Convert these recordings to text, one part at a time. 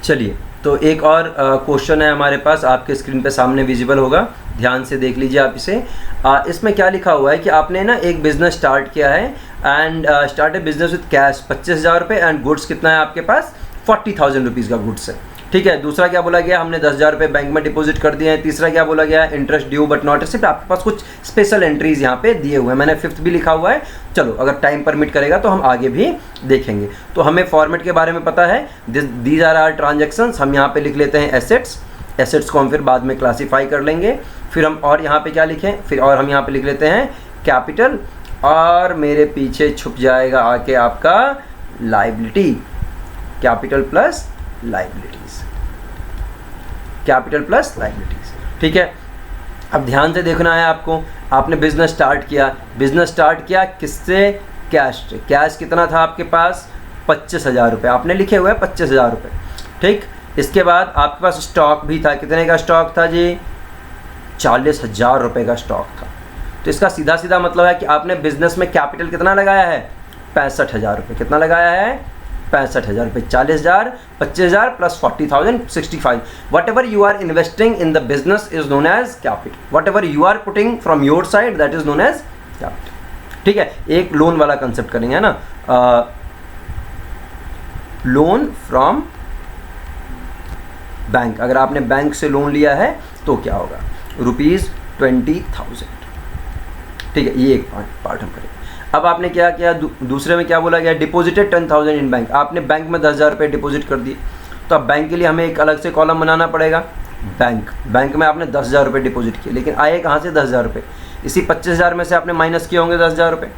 चलिए, तो एक और क्वेश्चन है हमारे पास, आपके स्क्रीन पे सामने विजिबल होगा, ध्यान से देख लीजिए आप इसे। इसमें क्या लिखा हुआ है कि आपने ना एक बिज़नेस स्टार्ट किया है and start a business with cash 25,000 रुपये एंड गुड्स कितना है आपके पास 40,000 रुपीज़ का गुड्स है, ठीक है। दूसरा क्या बोला गया, हमने 10,000 रुपये बैंक में डिपॉजिट कर दिए हैं। तीसरा क्या बोला गया, interest due but not received. आपके पास कुछ स्पेशल एंट्रीज यहाँ पे दिए हुए हैं, मैंने फिफ्थ भी लिखा हुआ है। चलो अगर टाइम परमिट करेगा तो हम आगे भी देखेंगे। तो हमें फॉर्मेट के बारे में पता है, दीज आर आर ट्रांजेक्शंस। हम यहाँ पे लिख लेते हैं एसेट्स, एसेट्स को हम फिर बाद में क्लासीफाई कर लेंगे। फिर हम और यहाँ पे क्या लिखें, फिर और हम यहाँ पे लिख लेते हैं कैपिटल, और मेरे पीछे छुप जाएगा आके आपका liability, capital plus liabilities, capital plus liabilities, ठीक है। अब ध्यान से देखना है आपको, आपने बिजनेस स्टार्ट किया, बिजनेस स्टार्ट किया किससे, कैश से। कैश कितना था आपके पास 25,000 रुपये, आपने लिखे हुए हैं 25,000 रुपये, ठीक। इसके बाद आपके पास स्टॉक भी था, कितने का स्टॉक था जी, 40,000 रुपये का स्टॉक था। तो इसका सीधा सीधा मतलब है कि आपने बिजनेस में कैपिटल कितना लगाया है 65,000 रुपये, कितना लगाया है 65,000 रुपये। 40,000, 25,000 plus 40,000, 65। Whatever you are investing in the business is known as capital, whatever you are putting from your side that is known as capital, ठीक है। एक लोन वाला कंसेप्ट करेंगे, है ना, लोन फ्रॉम बैंक। अगर आपने bank से लोन लिया है तो क्या होगा, ₹20,000, ठीक है। ये एक पार्ट हम करेंगे। अब आपने क्या किया, दूसरे में क्या बोला गया, डिपॉजिटेड 10,000 इन बैंक। आपने बैंक में 10,000 रुपये डिपॉजिट कर दिए, तो अब बैंक के लिए हमें एक अलग से कॉलम बनाना पड़ेगा। बैंक में आपने 10,000 रुपये डिपॉजिट किए, लेकिन आए कहाँ से 10,000 रुपये, इसी 25,000 में से आपने माइनस किए होंगे 10,000 रुपये।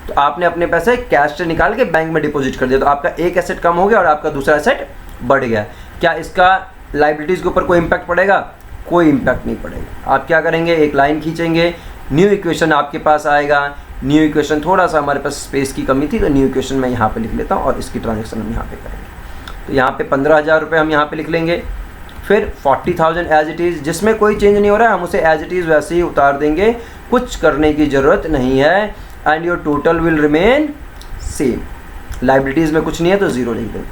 तो आपने अपने पैसे कैश से निकाल के बैंक में डिपॉजिट कर दिया, तो आपका एक एसेट कम हो गया और आपका दूसरा एसेट बढ़ गया। क्या इसका लाइबिलिटीज़ के ऊपर कोई इम्पैक्ट पड़ेगा, कोई इम्पैक्ट नहीं पड़ेगा। आप क्या करेंगे, एक लाइन खींचेंगे, न्यू इक्वेशन आपके पास आएगा। न्यू इक्वेशन, थोड़ा सा हमारे पास स्पेस की कमी थी तो न्यू इक्वेशन मैं यहाँ पे लिख लेता हूँ और इसकी ट्रांजेक्शन हम यहाँ पे करेंगे। तो यहाँ पे 15,000 रुपये हम यहाँ पे लिख लेंगे, फिर 40,000 एज इट इज़, जिसमें कोई चेंज नहीं हो रहा है, हम उसे एज इट इज़ वैसे ही उतार देंगे, कुछ करने की ज़रूरत नहीं है। And your total will remain same. Liabilities में कुछ नहीं है तो ज़ीरो लिख देंगे।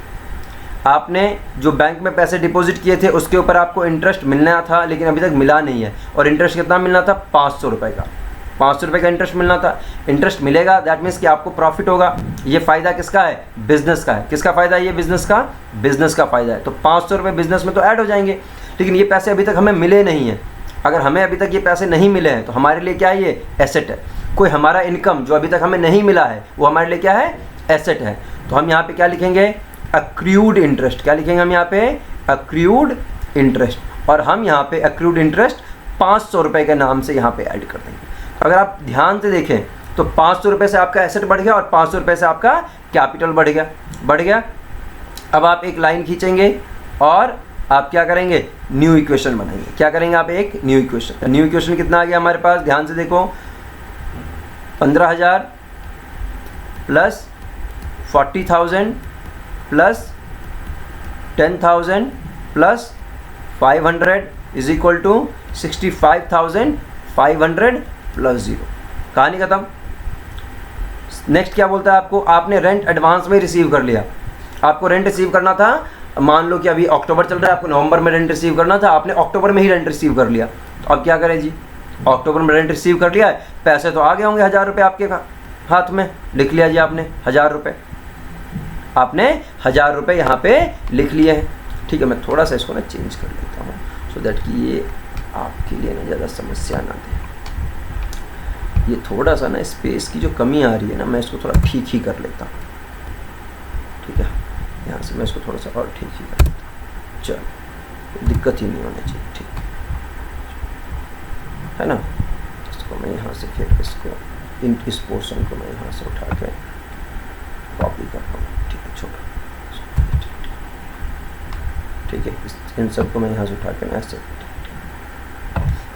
आपने जो बैंक में पैसे डिपॉजिट किए थे उसके ऊपर आपको इंटरेस्ट मिलना था, लेकिन अभी तक मिला नहीं है। और इंटरेस्ट कितना मिलना था, 500 रुपये का, 500 रुपये का इंटरेस्ट मिलना था। इंटरेस्ट मिलेगा, दैट मीन्स कि आपको प्रॉफिट होगा। ये फ़ायदा किसका है, बिजनेस का है। किसका फ़ायदा है ये, बिजनेस का, बिजनेस का फ़ायदा है। तो 500 रुपये बिजनेस में तो ऐड हो जाएंगे, लेकिन ये पैसे अभी तक हमें मिले नहीं हैं। अगर हमें अभी तक ये पैसे नहीं मिले हैं तो हमारे लिए क्या है, ये एसेट है। कोई हमारा इनकम जो अभी तक हमें नहीं मिला है वो हमारे लिए क्या है, एसेट है। तो हम यहाँ पे क्या लिखेंगे, अक्रूड इंटरेस्ट। क्या लिखेंगे हम यहाँ पे, अक्रूड इंटरेस्ट। और हम यहाँ पे अक्रूड इंटरेस्ट 500 रुपये के नाम से यहाँ पे ऐड कर देंगे। अगर आप ध्यान से देखें तो 500 रुपये से आपका एसेट बढ़ गया और 500 रुपये से आपका कैपिटल बढ़ गया। अब आप एक लाइन खींचेंगे और आप क्या करेंगे, न्यू इक्वेशन बनाएंगे। क्या करेंगे आप, एक न्यू इक्वेशन। न्यू इक्वेशन कितना आ गया हमारे पास, ध्यान से देखो, 15,000 plus 40,000 plus 10,000 plus 500 is equal to 65,500 plus 0। कहानी खत्म। नेक्स्ट क्या बोलता है आपको, आपने रेंट एडवांस में रिसीव कर लिया। आपको रेंट रिसीव करना था, मान लो कि अभी अक्टूबर चल रहा है, आपको नवंबर में रेंट रिसीव करना था, आपने अक्टूबर में ही रेंट रिसीव कर लिया। तो अब क्या करें जी, अक्टूबर में रेंट रिसीव कर लिया है, पैसे तो आ गए होंगे 1,000 रुपये आपके हाथ में, लिख लिया जी आपने 1,000 रुपये, आपने 1,000 रुपये यहाँ पे लिख लिए हैं। ठीक है, मैं थोड़ा सा इसको ना चेंज कर लेता हूँ सो दैट कि ये आपके लिए ना ज़्यादा समस्या ना दे। ये थोड़ा सा ना स्पेस की जो कमी आ रही है ना, मैं इसको थोड़ा ठीक ही कर लेता हूँ। ठीक है, यहाँ से मैं इसको थोड़ा सा और ठीक ही कर लेता हूँ। चलो, दिक्कत ही नहीं होनी चाहिए, ठीक है ना। इसको मैं यहाँ से फिर इसको इस पोर्शन को मैं यहाँ से उठा के कॉपी करता हूँ। ठीक है, छोटा, ठीक है, इन सबको मैं यहाँ से उठा के ना ऐसे,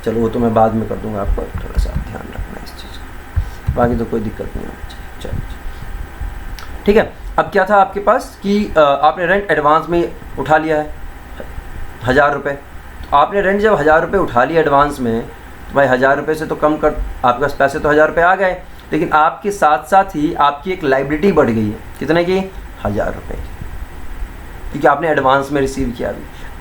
चलो वो तो मैं बाद में कर दूँगा, आपको थोड़ा सा ध्यान रखना इस चीज़ का, बाकी तो कोई दिक्कत नहीं होनी चाहिए। चलो ठीक है, अब क्या था आपके पास कि आपने रेंट एडवांस में उठा लिया है 1,000 रुपये। तो आपने रेंट जब 1,000 रुपये उठा लिया एडवांस में, तो भाई 1,000 रुपये से तो कम कर, आपके पास पैसे तो 1,000 रुपये आ गए, लेकिन आपके साथ साथ ही आपकी एक लाइबिलिटी बढ़ गई है। कितने की, 1,000 रुपये की। क्योंकि आपने एडवांस में रिसीव किया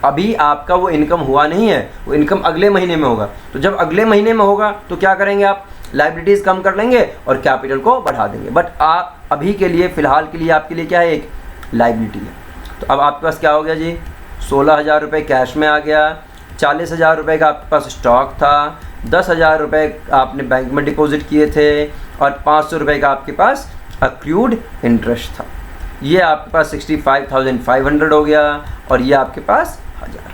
अभी आपका वो इनकम हुआ नहीं है, वो इनकम अगले महीने में होगा। तो जब अगले महीने में होगा तो क्या करेंगे आप, लाइबिलिटीज़ कम कर लेंगे और कैपिटल को बढ़ा देंगे। बट आप अभी के लिए फ़िलहाल के लिए आपके लिए क्या है, एक लाइबिलिटी है। तो अब आपके पास क्या हो गया जी, 16,000 रुपये कैश में आ गया, 40,000 रुपये का आपके पास स्टॉक था, 10,000 रुपये आपने बैंक में डिपॉजिट किए थे और 500 रुपये का आपके पास अक्रूड इंटरेस्ट था। ये आपके पास 65,500 हो गया और ये आपके पास 1,000।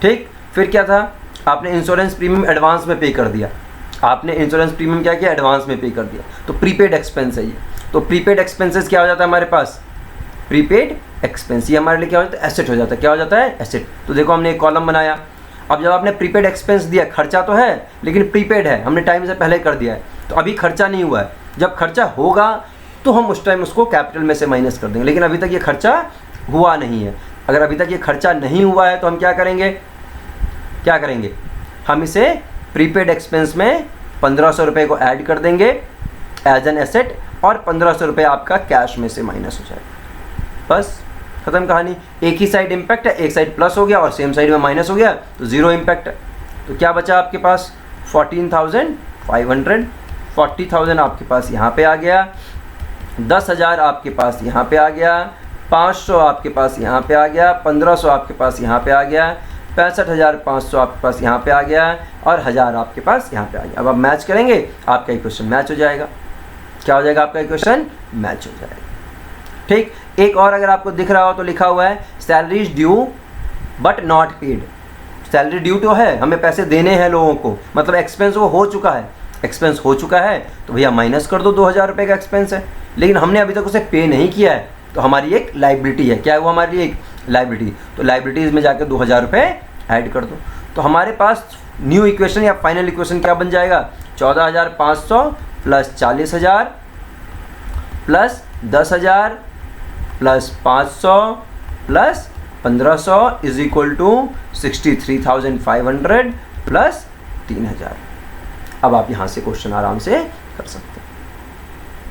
ठीक, फिर क्या था, आपने इंश्योरेंस प्रीमियम एडवांस में पे कर दिया। आपने इंश्योरेंस प्रीमियम क्या किया, एडवांस में पे कर दिया, तो प्रीपेड एक्सपेंस है ये। तो प्रीपेड एक्सपेंसेस क्या हो जाता है हमारे पास, प्रीपेड एक्सपेंस, ये हमारे लिए क्या हो जाता है, एसेट हो जाता है। क्या हो जाता है, एसेट। तो देखो हमने एक कॉलम बनाया। अब जब आपने प्रीपेड एक्सपेंस दिया, खर्चा तो है लेकिन प्रीपेड है, हमने टाइम से पहले कर दिया है, तो अभी खर्चा नहीं हुआ है। जब खर्चा होगा तो हम उस टाइम उसको कैपिटल में से माइनस कर देंगे, लेकिन अभी तक ये खर्चा हुआ नहीं है। अगर अभी तक ये खर्चा नहीं हुआ है तो हम क्या करेंगे, हम इसे प्रीपेड एक्सपेंस में 1,500 रुपये को ऐड कर देंगे एज एन एसेट और 1,500 रुपये आपका कैश में से माइनस हो जाएगा। बस खत्म कहानी। एक ही साइड इम्पैक्ट है, एक साइड प्लस हो गया और सेम साइड में माइनस हो गया तो ज़ीरो इम्पैक्ट है। तो क्या बचा आपके पास, 14,500, 40,000 आपके पास यहाँ पे आ गया, 10,000 आपके पास यहाँ पे आ गया, 500 आपके पास यहाँ पे आ गया, 1,500 आपके पास यहाँ पे आ गया, 65,500 आपके पास यहाँ पे आ गया और 1,000 आपके पास यहाँ पे आ गया। अब आप मैच करेंगे, आपका इक्वेशन मैच हो जाएगा। क्या हो जाएगा, आपका इक्वेशन मैच हो जाएगा। ठीक, एक और अगर आपको दिख रहा हो तो लिखा हुआ है salary is due but not paid. Salary due तो है, हमें पैसे देने हैं लोगों को, मतलब एक्सपेंस वो हो चुका है, एक्सपेंस हो चुका है तो भैया माइनस कर दो, 2,000 रुपये का एक्सपेंस है, लेकिन हमने अभी तक उसे पे नहीं किया है तो हमारी एक लाइबिलिटी है। क्या है वो, हमारी एक लाइबिलिटी। तो लाइबिलिटीज़ में जाकर 2,000 रुपये ऐड कर दो। तो हमारे पास न्यू इक्वेशन या फाइनल इक्वेशन क्या बन जाएगा, 14,500 plus 40,000 plus 10,000 plus 500 plus 1,500 is equal to 63,500 plus 3,000। अब आप यहाँ से क्वेश्चन आराम से कर सकते हैं।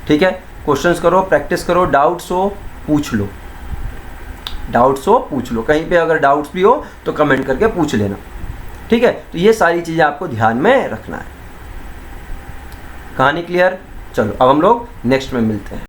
ठीक है, क्वेश्चंस करो, प्रैक्टिस करो, डाउट्स हो पूछ लो, कहीं पे अगर डाउट्स भी हो तो कमेंट करके पूछ लेना। ठीक है, तो ये सारी चीज़ें आपको ध्यान में रखना है। कहानी क्लियर? चलो अब हम लोग नेक्स्ट में मिलते हैं।